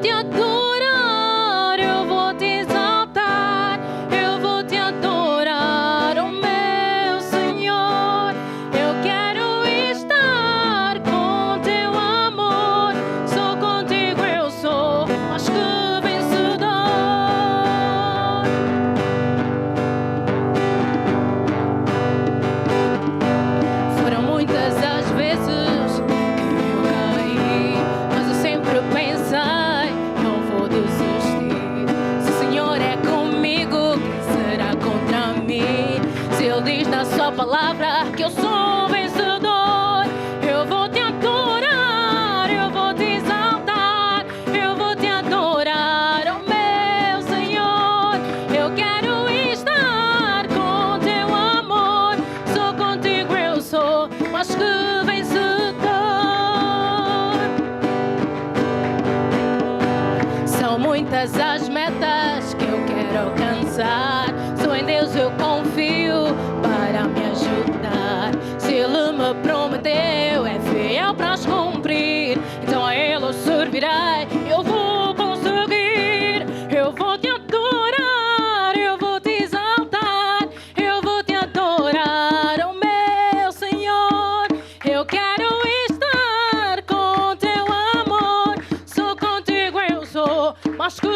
te adorar, eu vou te exaltar, eu vou te adorar, oh meu Senhor. Eu quero estar com teu amor, só contigo eu sou mais que vencedor. Foram muitas as vezes que eu caí, mas eu sempre pensei, não vou desistir. Se o Senhor é comigo, quem será contra mim? Se Ele diz na sua palavra que eu sou vencedor, eu vou te adorar, eu vou te exaltar, eu vou te adorar, oh meu Senhor. Eu quero estar com teu amor, só contigo eu sou mais que vencedor. São muitas as metas que eu quero alcançar, só em Deus eu confio para me ajudar. Se Ele me prometeu, é fiel para as cumprir, então a Ele eu servirei, eu vou conseguir. Eu vou te adorar, eu vou te exaltar, eu vou te adorar, oh meu Senhor. Eu quero estar com teu amor, só contigo eu sou mais que